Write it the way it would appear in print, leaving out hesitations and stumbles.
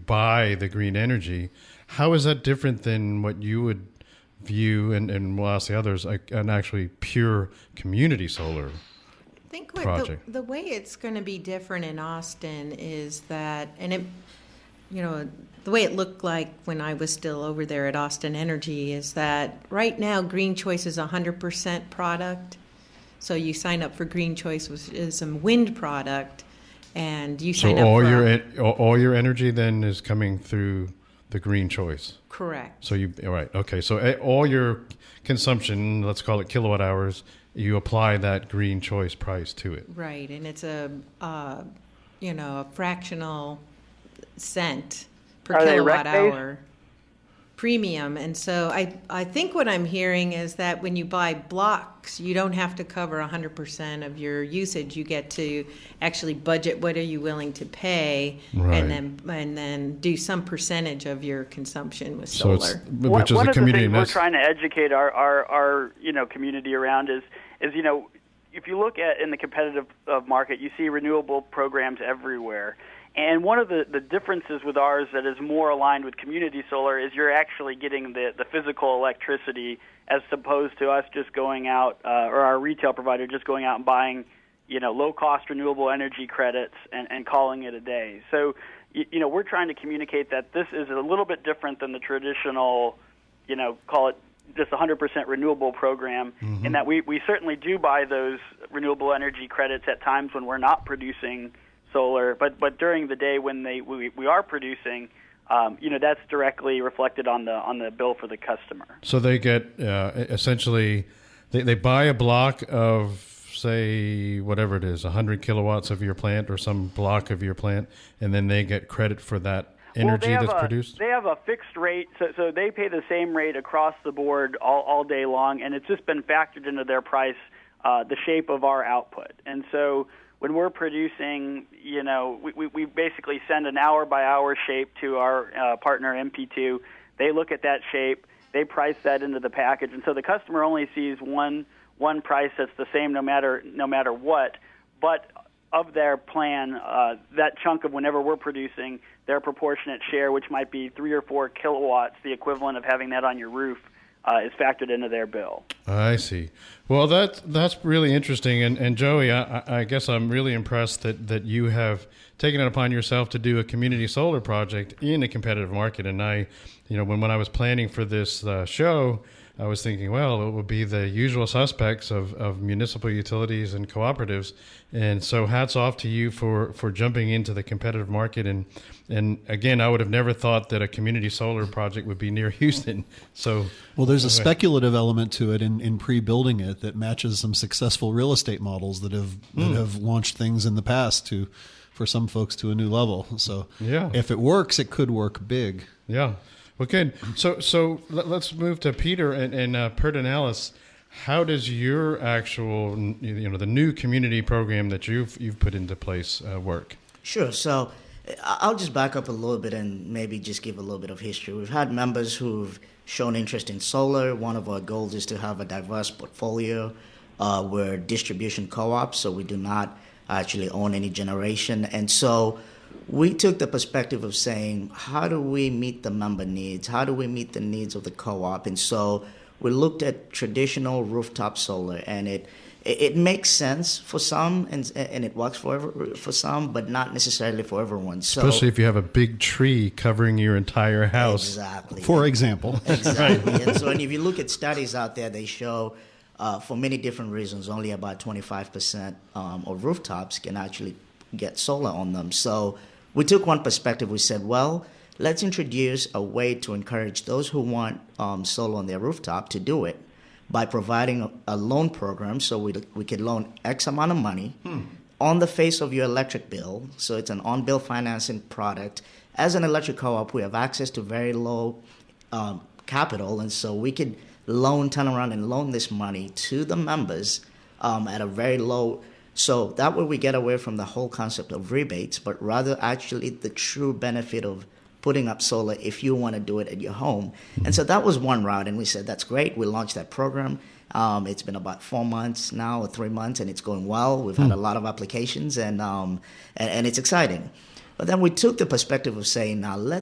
buy the green energy. How is that different than what you would view, and we'll ask the others, like an actually pure community solar I think project? the way it's going to be different in Austin is that, and it, the way it looked like when I was still over there at Austin Energy is that right now Green Choice is 100% product. So you sign up for Green Choice, which is some wind product, and you sign up for all your energy then is coming through the Green Choice. Correct. So okay. So all your consumption, let's call it kilowatt hours, you apply that Green Choice price to it. Right, and it's a fractional cent per kilowatt hour premium. And so I think what I'm hearing is that when you buy blocks, you don't have to cover 100% of your usage. You get to actually budget what are you willing to pay, right, and then do some percentage of your consumption with solar. Which is one a of the community things we're trying to educate our community around is if you look at in the competitive market, you see renewable programs everywhere. And one of the differences with ours that is more aligned with community solar is you're actually getting the physical electricity as opposed to us just going out, or our retail provider just going out and buying, low-cost renewable energy credits and calling it a day. So, we're trying to communicate that this is a little bit different than the traditional, call it just 100% renewable program, in that we certainly do buy those renewable energy credits at times when we're not producing solar, but during the day when we are producing, that's directly reflected on the bill for the customer. So they get essentially they buy a block of, say, whatever it is, 100 kilowatts of your plant or some block of your plant, and then they get credit for that energy that's produced? They have a fixed rate, so they pay the same rate across the board all day long, and it's just been factored into their price, the shape of our output. And so when we're producing, we basically send an hour-by-hour shape to our partner, MP2. They look at that shape. They price that into the package. And so the customer only sees one price that's the same no matter what. But of their plan, that chunk of whenever we're producing, their proportionate share, which might be 3 or 4 kilowatts, the equivalent of having that on your roof, is factored into their bill. I see. Well, that's really interesting. And Joey, I guess I'm really impressed that you have taken it upon yourself to do a community solar project in a competitive market. And when I was planning for this show, I was thinking, well, it would be the usual suspects of municipal utilities and cooperatives. And so hats off to you for jumping into the competitive market. And again, I would have never thought that a community solar project would be near Houston. So, well, there's a speculative element to it in pre-building it that matches some successful real estate models that have launched things in the past for some folks to a new level. So yeah, if it works, it could work big. Yeah. Well, good. So let's move to Peter and Perdonalis. How does your actual, the new community program that you've put into place work? Sure. So I'll just back up a little bit and maybe just give a little bit of history. We've had members who've shown interest in solar. One of our goals is to have a diverse portfolio. We're distribution co-ops, so we do not actually own any generation. And so we took the perspective of saying, how do we meet the member needs? How do we meet the needs of the co-op? And so we looked at traditional rooftop solar, and it makes sense for some, and it works for some, but not necessarily for everyone. So, especially if you have a big tree covering your entire house. Exactly. For example. Exactly. And so, and if you look at studies out there, they show for many different reasons, only about 25% of rooftops can actually get solar on them. So we took one perspective. We said, well, let's introduce a way to encourage those who want solar on their rooftop to do it by providing a loan program. So we could loan X amount of money on the face of your electric bill. So it's an on-bill financing product. As an electric co-op, we have access to very low capital, and so we could turn around and loan this money to the members at a very low. So that way we get away from the whole concept of rebates, but rather actually the true benefit of putting up solar if you want to do it at your home. And so that was one route, and we said, that's great. We launched that program. It's been about 4 months now, or 3 months, and it's going well. We've had a lot of applications, and it's exciting. But then we took the perspective of saying, now